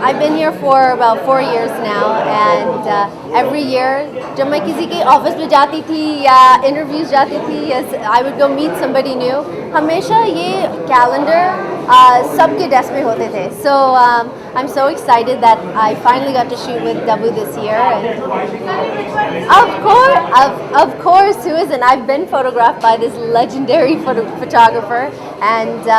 I've been here for about 4 years now, and every year जब मैं किसी के ऑफिस में जाती थी या इंटरव्यूज जाती थी या I would go meet somebody new, हमेशा ये कैलेंडर सबके डेस्क पे होते थे. So I'm so excited that I finally got to shoot with Dabu this year. And of course, who isn't? I've been photographed by this legendary photographer, and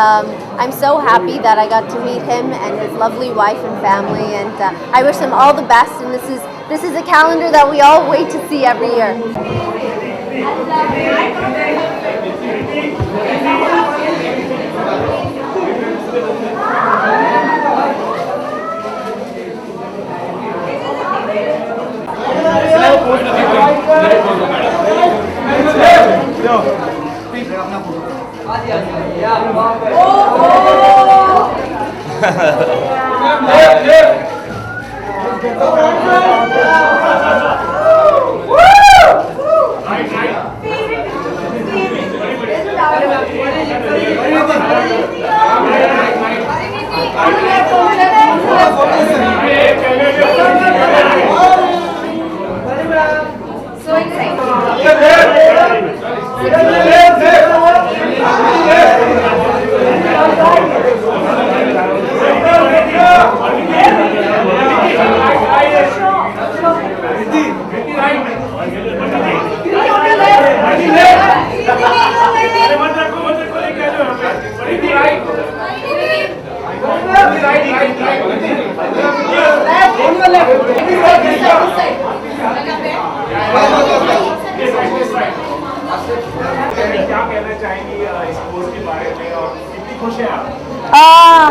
I'm so happy that I got to meet him and his lovely wife and family, and I wish them all the best. And this is a calendar that we all wait to see every year.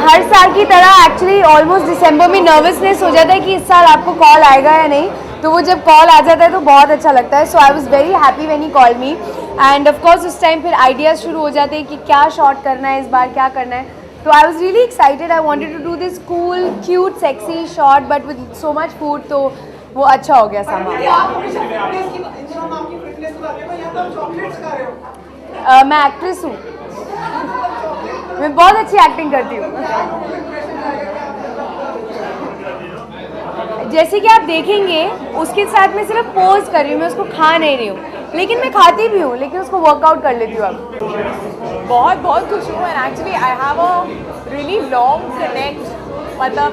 हर साल की तरह actually almost दिसंबर में nervousness हो जाता है कि इस साल आपको कॉल आएगा या नहीं, तो वो जब कॉल आ जाता है तो बहुत अच्छा लगता है. So I was very happy when he called me, and of course उस टाइम फिर आइडियाज़ शुरू हो जाते हैं कि क्या शॉट करना है इस बार, क्या करना है. तो I was really excited. I wanted to do this cool cute sexy shot but with so much food, तो वो अच्छा हो गया सामान. मैं एक्ट्रेस हूँ, मैं बहुत अच्छी एक्टिंग करती हूँ. जैसे कि आप देखेंगे उसके साथ मैं सिर्फ पोज कर रही हूँ, मैं उसको खा नहीं रही हूँ, लेकिन मैं खाती भी हूँ, लेकिन उसको वर्कआउट कर लेती हूँ. अब बहुत खुश हूँ. And actually I have a really long connect. मतलब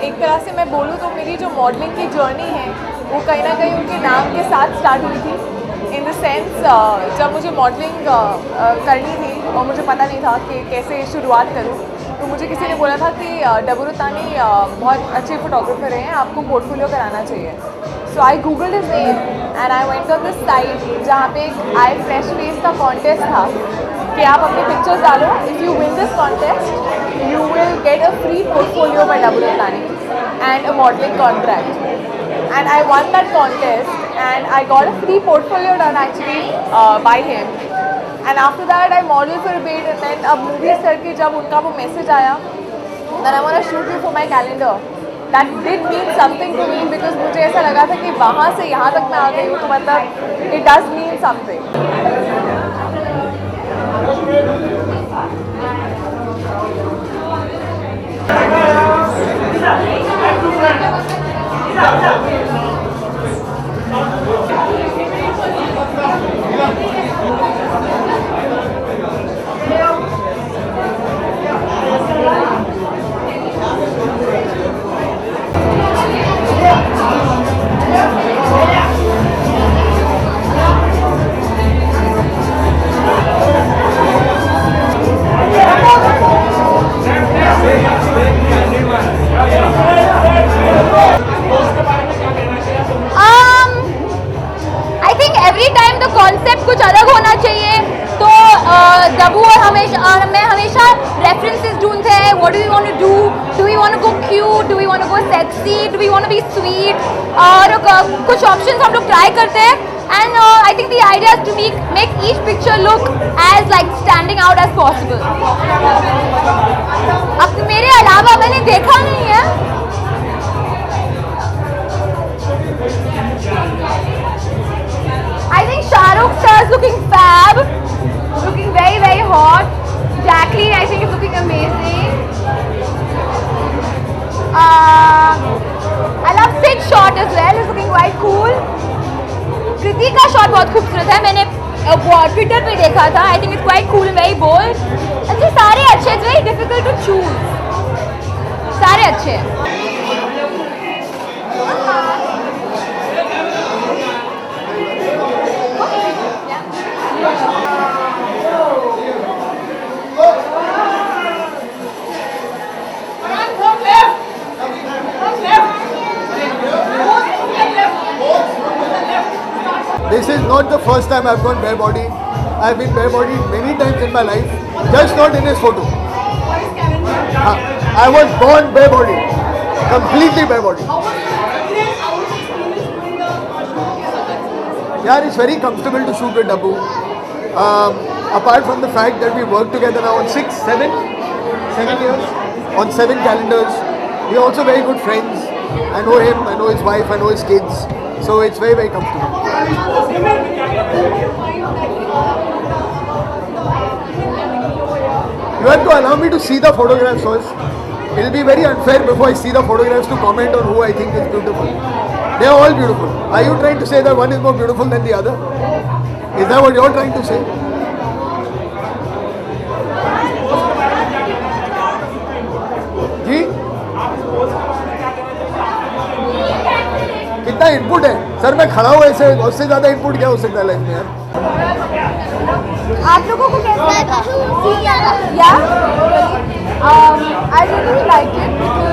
एक तरह से मैं बोलूँ तो मेरी जो मॉडलिंग की जर्नी है वो कहीं ना कहीं उनके नाम के साथ स्टार्ट हुई थी. इन द सेंस जब मुझे मॉडलिंग करनी थी और मुझे पता नहीं था कि कैसे शुरुआत करूँ, तो मुझे किसी ने बोला था कि डबू रुतानी बहुत अच्छे फोटोग्राफर हैं, आपको पोर्टफोलियो कराना चाहिए. So I googled his name and I went on this site जहाँ पे एक आई फ्रेश फेस का कॉन्टेस्ट था कि आप अपनी पिक्चर्स डालो, if you win this contest you will get a free portfolio by Dabboo Ratnani and a modelling contract. And I won that contest and I got a free portfolio done actually by him. And after that I modeled for a bit, and then अब movies करके जब उनका वो message आया that I want to shoot you for my calendar, that did mean something to me because मुझे ऐसा लगा था कि वहाँ से यहाँ तक मैं आ गई हूँ, तो मतलब it does mean something. कुछ अलग होना चाहिए. तो डबू और मैं हमेशा रेफरेंसेस ढूंढते हैं. What do we want to do we want to go cute, do we want to go sexy, do we want to be sweet, और कुछ ऑप्शंस हम लोग ट्राई करते हैं. And I think the idea is to make each picture look as like standing out as possible. अब मेरे अलावा मैंने देखा नहीं है. I think Shahrukh sir is looking fab, looking very very hot. Jacqueline I think is looking amazing. I love Sid's shot as well. It's looking quite cool. कृति का shot बहुत खूबसूरत है. मैंने ट्विटर पे देखा था. I think it's quite cool and very bold. अच्छे सारे अच्छे. It's very difficult to choose. सारे अच्छे हैं. This is not the first time I've gone bare body. I've been bare body many times in my life, just not in this photo. I was born bare body, completely bare body. Yeah, it's very comfortable to shoot with Dabbu. Apart from the fact that we work together now on 7 years, on 7 calendars. We're also very good friends. I know him, I know his wife, I know his kids. So it's very, very comfortable. You have to allow me to see the photographs first. It will be very unfair before I see the photographs to comment on who I think is beautiful. They are all beautiful. Are you trying to say that one is more beautiful than the other? Is that what you're trying to say? जी? कितना input है sir? मैं खड़ा हुआ ऐसे, उससे ज़्यादा input क्या हो सकता है लाइफ में यार? आप लोगों को कैसा लगा? I really liked it because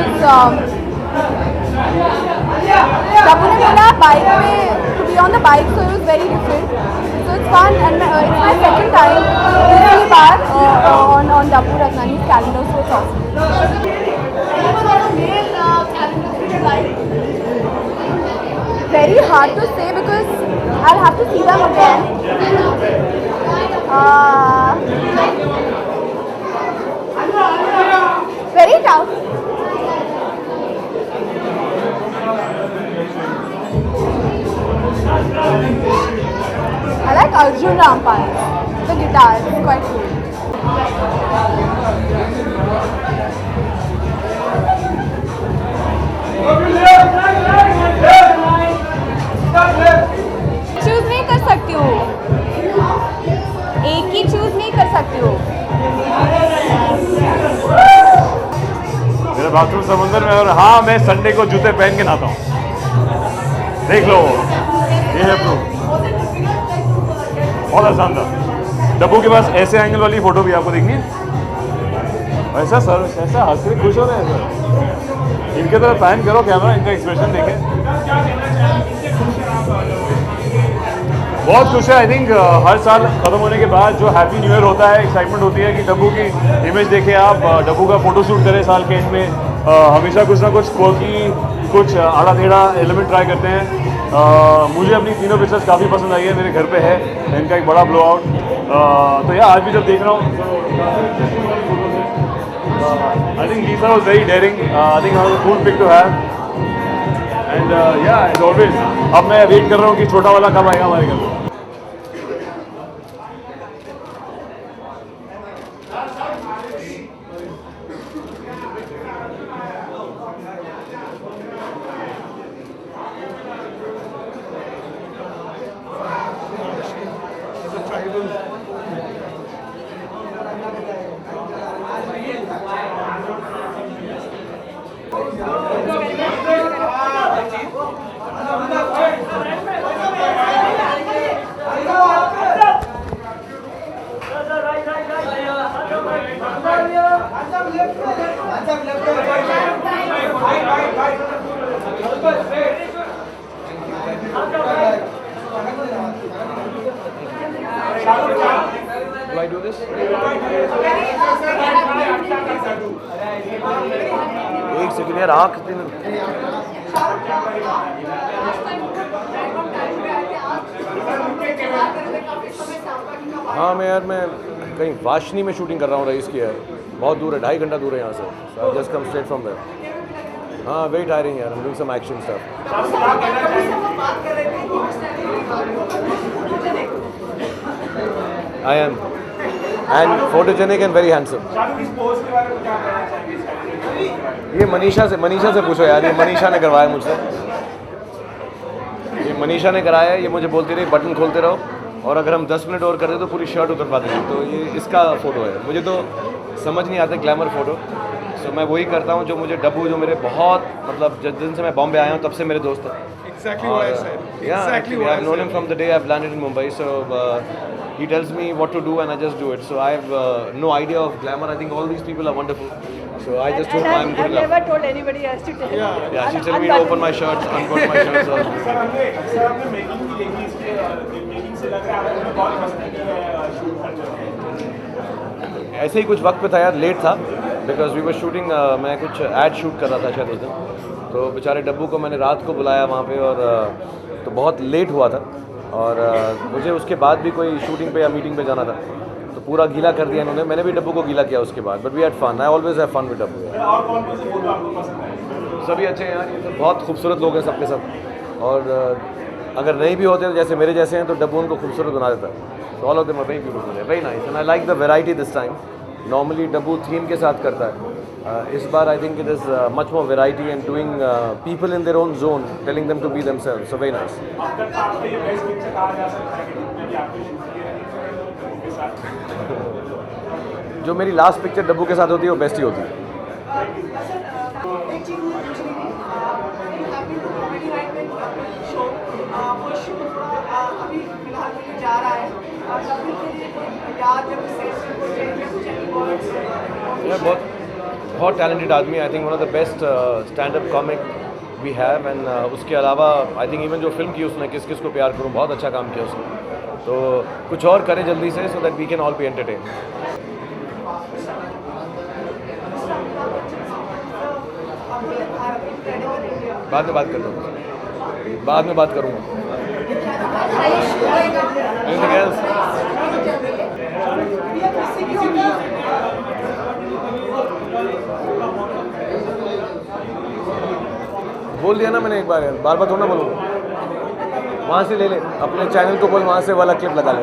Dabbu ने बोला बाइक पे to be on the bike, so it was very different. So it's fun and it's my second time दूसरी बार on Dabbu Ratnani's calendar, so it's awesome. Very hard to say because I'll have to see them again. Very tough. I like Arjun Rampal. The guitar is quite cool. Choose नहीं कर सकती हूँ. एक ही choose नहीं कर सकती हूँ. मेरा बाथरूम समुंदर में, और हाँ मैं संडे को जूते पहन के नहाता हूँ. देख लो, ये है प्रूफ. बहुत शानदार. डब्बू के पास ऐसे एंगल वाली फोटो भी आपको देखनी है. ऐसा सर, ऐसा हंस रहे, खुश हो रहे हैं सर. इनके तरह पैन करो कैमरा, इनका एक्सप्रेशन देखें. बहुत खुश है. आई थिंक हर साल ख़त्म होने के बाद जो हैप्पी न्यू ईयर होता है, एक्साइटमेंट होती है कि डब्बू की इमेज देखें आप, डब्बू का फोटो शूट करें साल के एंड में. हमेशा कुछ ना कुछ कोकी, कुछ आड़ा टेढ़ा एलिमेंट ट्राई करते हैं. मुझे अपनी तीनों पिक्चर्स काफ़ी पसंद आई है. मेरे घर पे है इनका एक बड़ा ब्लो आउट. तो यार आज भी जब देख रहा हूँ, I think Lisa was very daring. I think it was a cool pic to have. And yeah, as always, अब मैं वेट कर रहा हूँ कि छोटा वाला कब आएगा हमारे घर में. Do I do this? एक सेकंड यार, आँख दिन हाँ मैं कहीं वाशनी में शूटिंग कर रहा हूँ रईस की है, बहुत दूर है, 2.5 घंटा दूर है यहाँ से. So I've just come straight from there. हाँ very tiring यार, I'm doing some action stuff. I am and photogenic and very handsome. ये मनीषा से पूछो यार, ये मनीषा ने करवाया मुझसे. ये मनीषा ने कराया है, ये मुझे बोलती रही बटन खोलते रहो और अगर हम 10 मिनट और कर दे तो पूरी शर्ट उतर पाते हैं. तो ये इसका फ़ोटो है. मुझे तो समझ नहीं आता ग्लैमर फ़ोटो, सो मैं वही करता हूँ जो मुझे डब्बू, जो मेरे बहुत मतलब जिस दिन से मैं बॉम्बे आया हूँ तब से मेरे दोस्त हैं. Exactly what I said. Yeah, Exactly what I've I known said. him from the day I've landed in Mumbai, so he tells me what to do and I just do it. So I have no idea of glamour. I think all these people are wonderful. So I just hope I'm good enough. never told anybody else to tell. Yeah, she told me to open my shirts, unbutton my shirts. All. Sir आपने making भी देखी, इसके making से लग रहा है आपने बहुत मस्ती की है शूट करते वक्त. ऐसे ही कुछ वक्त पे था यार, लेट था बिकॉज वी वर शूटिंग. मैं कुछ एड शूट कर रहा था शायद उस दिन, तो बेचारे डब्बू को मैंने रात को बुलाया वहाँ पे और तो बहुत लेट हुआ था और मुझे उसके बाद भी कोई शूटिंग पे या मीटिंग पे जाना था, तो पूरा गीला कर दिया इन्होंने. मैंने भी डब्बू को गीला किया उसके बाद, but we had fun. I always have fun with Dabboo. और कौन कौन से फोटो आपको पसंद है? सभी अच्छे हैं यार, ये सब बहुत खूबसूरत लोग हैं सबके सब. और अगर नहीं भी होते तो जैसे मेरे जैसे हैं तो डब्बू उनको खूबसूरत बना देता है. So all of them are very beautiful, very nice, and I like the variety this time. Normally Dabboo theme के साथ करता है. इस बार I think it is much more variety and doing people in their own zone, telling them to be themselves. So very nice. आपका ये best picture कहा जा सकता है कि जितने भी आपने शूट किए हैं उनके साथ? जो मेरी लास्ट पिक्चर डब्बू के साथ होती है वो बेस्ट ही होती है. एक चीज़ मुझे पूछनी थी, हैप्पी टू कॉमेडी नाइट में शो वो शो अभी फिलहाल में जा रहा है. कभी के लिए कोई याद या कोई सेट में कोई चेंज वर्ड्स? बहुत टैलेंटेड आदमी. I think one of the best stand up comic we have. And उसके अलावा आई थिंक इवन जो फिल्म की उसने किस किस को प्यार करूँ, बहुत अच्छा काम किया उसने. तो कुछ और करें जल्दी से, so that we can all be entertain. बाद में बात करता हूँ, बाद में बात करूँगा. Anything else? बोल दिया ना मैंने एक बार यार, बार बार थोड़ा ना बोलूँगा. वहाँ से ले ले, अपने चैनल को बोल, वहाँ से वाला क्लिप लगा ले.